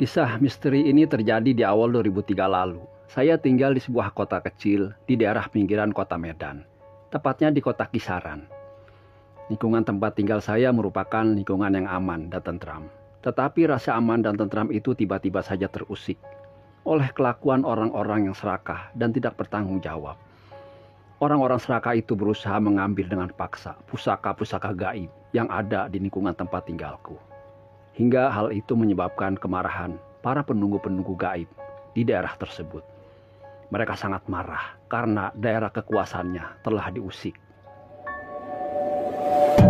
Kisah misteri ini terjadi di awal 2003 lalu. Saya tinggal di sebuah kota kecil di daerah pinggiran kota Medan, tepatnya di kota Kisaran. Lingkungan tempat tinggal saya merupakan lingkungan yang aman dan tentram. Tetapi rasa aman dan tentram itu tiba-tiba saja terusik oleh kelakuan orang-orang yang serakah dan tidak bertanggung jawab. Orang-orang serakah itu berusaha mengambil dengan paksa pusaka-pusaka gaib yang ada di lingkungan tempat tinggalku. Hingga hal itu menyebabkan kemarahan para penunggu-penunggu gaib di daerah tersebut. Mereka sangat marah karena daerah kekuasaannya telah diusik.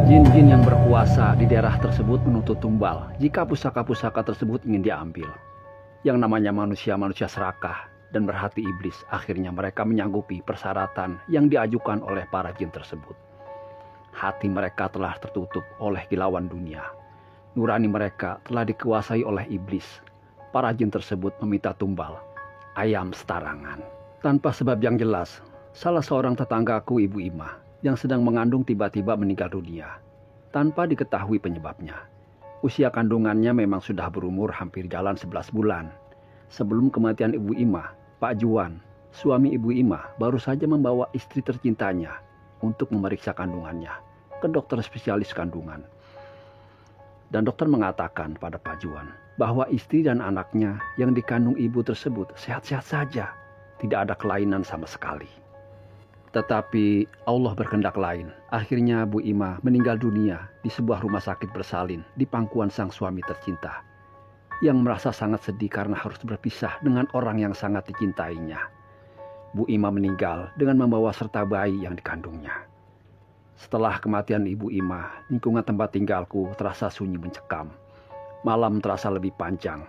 Jin-jin yang berkuasa di daerah tersebut menuntut tumbal jika pusaka-pusaka tersebut ingin diambil. Yang namanya manusia-manusia serakah dan berhati iblis, akhirnya mereka menyanggupi persyaratan yang diajukan oleh para jin tersebut. Hati mereka telah tertutup oleh kilauan dunia. Nurani mereka telah dikuasai oleh iblis. Para jin tersebut meminta tumbal ayam setarangan. Tanpa sebab yang jelas, salah seorang tetanggaku, Ibu Imah, yang sedang mengandung tiba-tiba meninggal dunia tanpa diketahui penyebabnya. Usia kandungannya memang sudah berumur hampir jalan 11 bulan. Sebelum kematian Ibu Imah, Pak Juan, suami Ibu Imah, baru saja membawa istri tercintanya untuk memeriksa kandungannya ke dokter spesialis kandungan. Dan dokter mengatakan pada Pak Juan bahwa istri dan anaknya yang dikandung ibu tersebut sehat-sehat saja, tidak ada kelainan sama sekali. Tetapi Allah berkehendak lain. Akhirnya Bu Imah meninggal dunia di sebuah rumah sakit bersalin di pangkuan sang suami tercinta, yang merasa sangat sedih karena harus berpisah dengan orang yang sangat dicintainya. Bu Imah meninggal dengan membawa serta bayi yang dikandungnya. Setelah kematian Ibu Imah, lingkungan tempat tinggalku terasa sunyi mencekam. Malam terasa lebih panjang.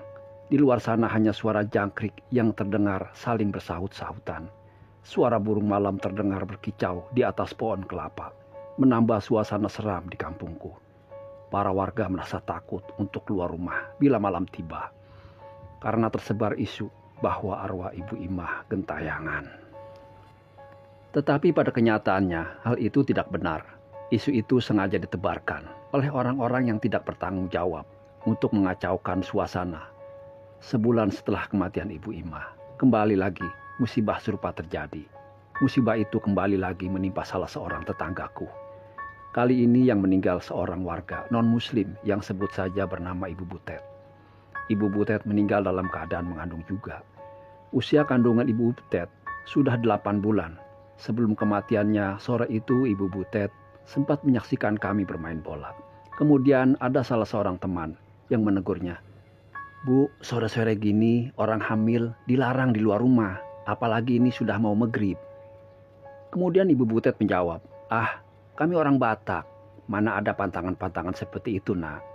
Di luar sana hanya suara jangkrik yang terdengar saling bersahut-sahutan. Suara burung malam terdengar berkicau di atas pohon kelapa, menambah suasana seram di kampungku. Para warga merasa takut untuk keluar rumah bila malam tiba, karena tersebar isu bahwa arwah Ibu Imah gentayangan. Tetapi pada kenyataannya hal itu tidak benar. Isu itu sengaja ditebarkan oleh orang-orang yang tidak bertanggung jawab untuk mengacaukan suasana. Sebulan setelah kematian Ibu Imah, kembali lagi musibah serupa terjadi. Musibah itu kembali lagi menimpa salah seorang tetanggaku. Kali ini yang meninggal seorang warga non-muslim yang sebut saja bernama Ibu Butet. Ibu Butet meninggal dalam keadaan mengandung juga. Usia kandungan Ibu Butet sudah 8 bulan. Sebelum kematiannya, sore itu Ibu Butet sempat menyaksikan kami bermain bola. Kemudian ada salah seorang teman yang menegurnya, "Bu, sore-sore gini orang hamil dilarang di luar rumah, apalagi ini sudah mau maghrib." Kemudian Ibu Butet menjawab, "Ah, kami orang Batak, mana ada pantangan-pantangan seperti itu, Nak."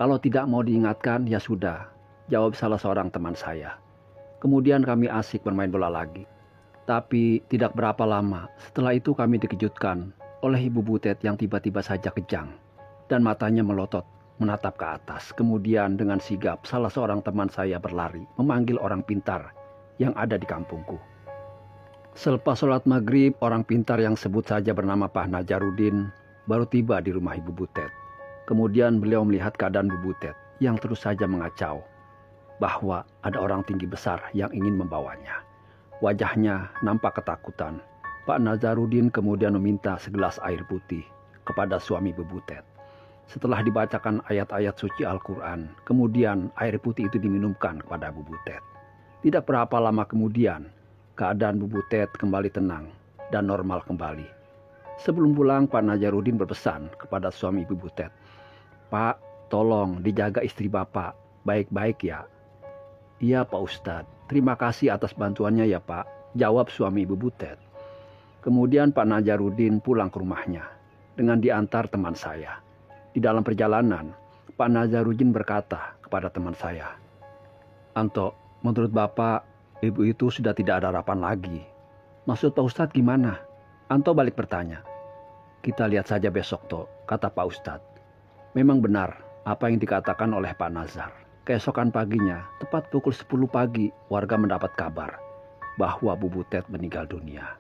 "Kalau tidak mau diingatkan, ya sudah," jawab salah seorang teman saya. Kemudian kami asik bermain bola lagi. Tapi tidak berapa lama setelah itu kami dikejutkan oleh Ibu Butet yang tiba-tiba saja kejang dan matanya melotot menatap ke atas. Kemudian dengan sigap salah seorang teman saya berlari memanggil orang pintar yang ada di kampungku. Selepas sholat maghrib, orang pintar yang sebut saja bernama Pak Najarudin baru tiba di rumah Ibu Butet. Kemudian beliau melihat keadaan Bu Butet yang terus saja mengacau, bahwa ada orang tinggi besar yang ingin membawanya. Wajahnya nampak ketakutan. Pak Najarudin kemudian meminta segelas air putih kepada suami Bu Butet. Setelah dibacakan ayat-ayat suci Al-Quran, kemudian air putih itu diminumkan kepada Bu Butet. Tidak berapa lama kemudian, keadaan Bu Butet kembali tenang dan normal kembali. Sebelum pulang, Pak Najarudin berpesan kepada suami Bu Butet, "Pak, tolong dijaga istri Bapak baik-baik ya." "Iya Pak Ustadz, terima kasih atas bantuannya ya Pak," jawab suami Ibu Butet. Kemudian Pak Najarudin pulang ke rumahnya dengan diantar teman saya. Di dalam perjalanan, Pak Najarudin berkata kepada teman saya, "Anto, menurut Bapak, ibu itu sudah tidak ada harapan lagi. Maksud Pak Ustadz gimana?" Anto balik bertanya. "Kita lihat saja besok, Toh," kata Pak Ustadz. Memang benar apa yang dikatakan oleh Pak Nazar. Keesokan paginya, tepat pukul 10 pagi, warga mendapat kabar bahwa Bu Butet meninggal dunia.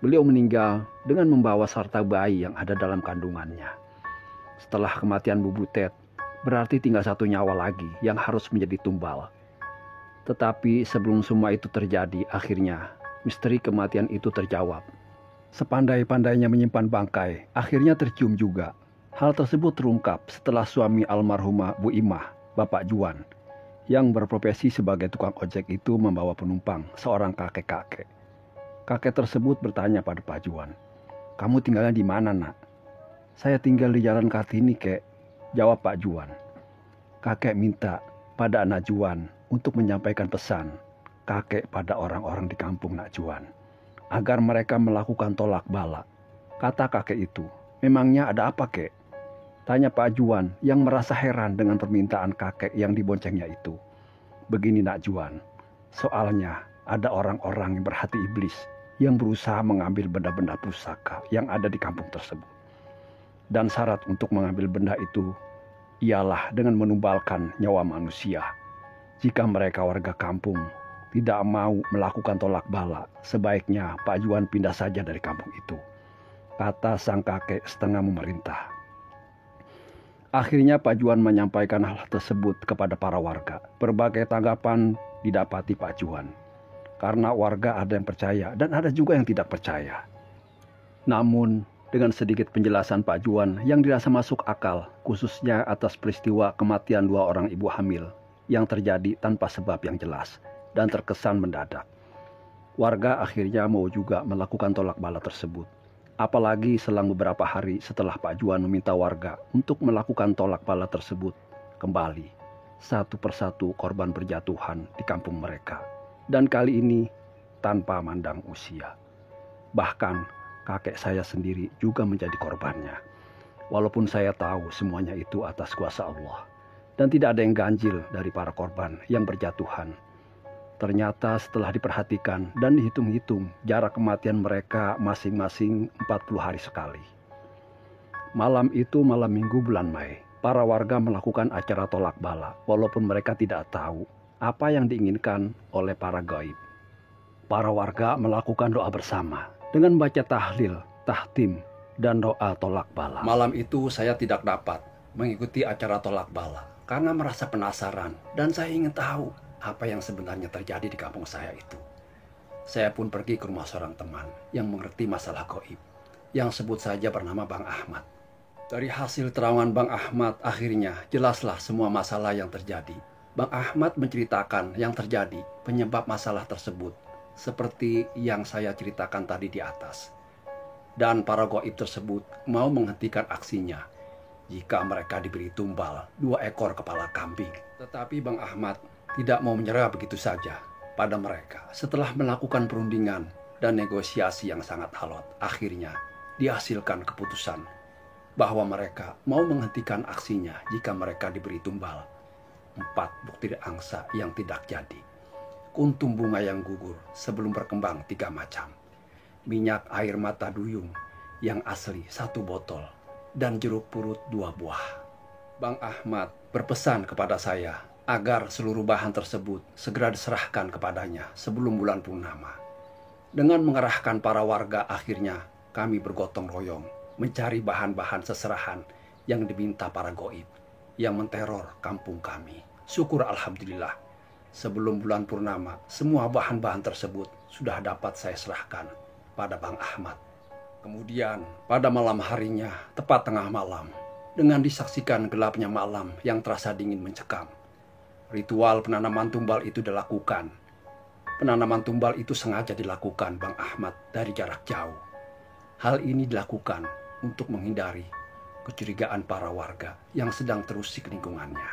Beliau meninggal dengan membawa serta bayi yang ada dalam kandungannya. Setelah kematian Bu Butet, Berarti tinggal satu nyawa lagi yang harus menjadi tumbal. Tetapi sebelum semua itu terjadi, akhirnya misteri kematian itu terjawab. Sepandai-pandainya menyimpan bangkai, akhirnya tercium juga. Hal tersebut terungkap setelah suami almarhumah Bu Imah, Bapak Juan, yang berprofesi sebagai tukang ojek itu membawa penumpang, seorang kakek-kakek. Kakek tersebut bertanya pada Pak Juan, "Kamu tinggalnya di mana, nak?" "Saya tinggal di Jalan Kartini, kek," jawab Pak Juan. Kakek minta pada anak Juan untuk menyampaikan pesan kakek pada orang-orang di kampung Nak Juan, agar mereka melakukan tolak bala. Kata kakek itu, "Memangnya ada apa, kek?" Tanya Pak Juan yang merasa heran dengan permintaan kakek yang diboncengnya itu. "Begini, Nak Juan, soalnya ada orang-orang yang berhati iblis yang berusaha mengambil benda-benda pusaka yang ada di kampung tersebut. Dan syarat untuk mengambil benda itu ialah dengan menumbalkan nyawa manusia. Jika mereka warga kampung tidak mau melakukan tolak bala, sebaiknya Pak Juan pindah saja dari kampung itu," kata sang kakek setengah memerintah. Akhirnya Pak Juan menyampaikan hal tersebut kepada para warga. Berbagai tanggapan didapati Pak Juan, karena warga ada yang percaya dan ada juga yang tidak percaya. Namun dengan sedikit penjelasan Pak Juan yang dirasa masuk akal, khususnya atas peristiwa kematian 2 orang ibu hamil yang terjadi tanpa sebab yang jelas dan terkesan mendadak, warga akhirnya mau juga melakukan tolak bala tersebut. Apalagi selang beberapa hari setelah Pak Juan meminta warga untuk melakukan tolak bala tersebut, kembali satu persatu korban berjatuhan di kampung mereka. Dan kali ini tanpa mandang usia. Bahkan kakek saya sendiri juga menjadi korbannya. Walaupun saya tahu semuanya itu atas kuasa Allah, dan tidak ada yang ganjil dari para korban yang berjatuhan. Ternyata setelah diperhatikan dan dihitung-hitung, jarak kematian mereka masing-masing 40 hari sekali. Malam itu malam Minggu bulan Mei, para warga melakukan acara tolak bala, walaupun mereka tidak tahu apa yang diinginkan oleh para gaib. Para warga melakukan doa bersama dengan baca tahlil, tahtim, dan doa tolak bala. Malam itu saya tidak dapat mengikuti acara tolak bala karena merasa penasaran dan saya ingin tahu apa yang sebenarnya terjadi di kampung saya itu. Saya pun pergi ke rumah seorang teman yang mengerti masalah gaib, yang sebut saja bernama Bang Ahmad. Dari hasil terawangan Bang Ahmad, akhirnya jelaslah semua masalah yang terjadi. Bang Ahmad menceritakan yang terjadi, penyebab masalah tersebut, seperti yang saya ceritakan tadi di atas. Dan para gaib tersebut mau menghentikan aksinya jika mereka diberi tumbal 2 ekor kepala kambing. Tetapi Bang Ahmad tidak mau menyerah begitu saja pada mereka. Setelah melakukan perundingan dan negosiasi yang sangat alot, akhirnya dihasilkan keputusan bahwa mereka mau menghentikan aksinya jika mereka diberi tumbal 4 butir angsa yang tidak jadi, kuntum bunga yang gugur sebelum berkembang 3 macam, minyak air mata duyung yang asli 1 botol, dan jeruk purut 2 buah. Bang Ahmad berpesan kepada saya agar seluruh bahan tersebut segera diserahkan kepadanya sebelum bulan purnama. Dengan mengerahkan para warga, akhirnya kami bergotong royong mencari bahan-bahan seserahan yang diminta para gaib yang menteror kampung kami. Syukur alhamdulillah, sebelum bulan purnama semua bahan-bahan tersebut sudah dapat saya serahkan pada Bang Ahmad. Kemudian pada malam harinya, tepat tengah malam, dengan disaksikan gelapnya malam yang terasa dingin mencekam, ritual penanaman tumbal itu dilakukan. Penanaman tumbal itu sengaja dilakukan Bang Ahmad dari jarak jauh. Hal ini dilakukan untuk menghindari kecurigaan para warga yang sedang terusik lingkungannya.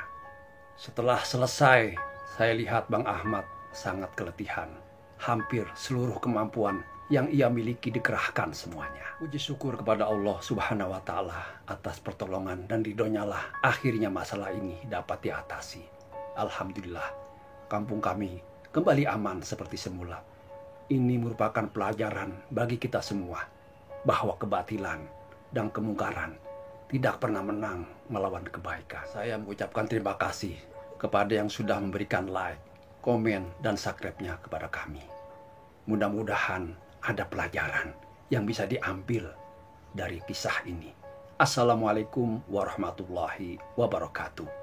Setelah selesai, saya lihat Bang Ahmad sangat keletihan. Hampir seluruh kemampuan yang ia miliki dikerahkan semuanya. Puji syukur kepada Allah Subhanahu wa Ta'ala atas pertolongan dan ridhonya lah akhirnya masalah ini dapat diatasi. Alhamdulillah, kampung kami kembali aman seperti semula. Ini merupakan pelajaran bagi kita semua bahwa kebatilan dan kemungkaran tidak pernah menang melawan kebaikan. Saya mengucapkan terima kasih kepada yang sudah memberikan like, komen, dan subscribe-nya kepada kami. Mudah-mudahan ada pelajaran yang bisa diambil dari kisah ini. Assalamualaikum warahmatullahi wabarakatuh.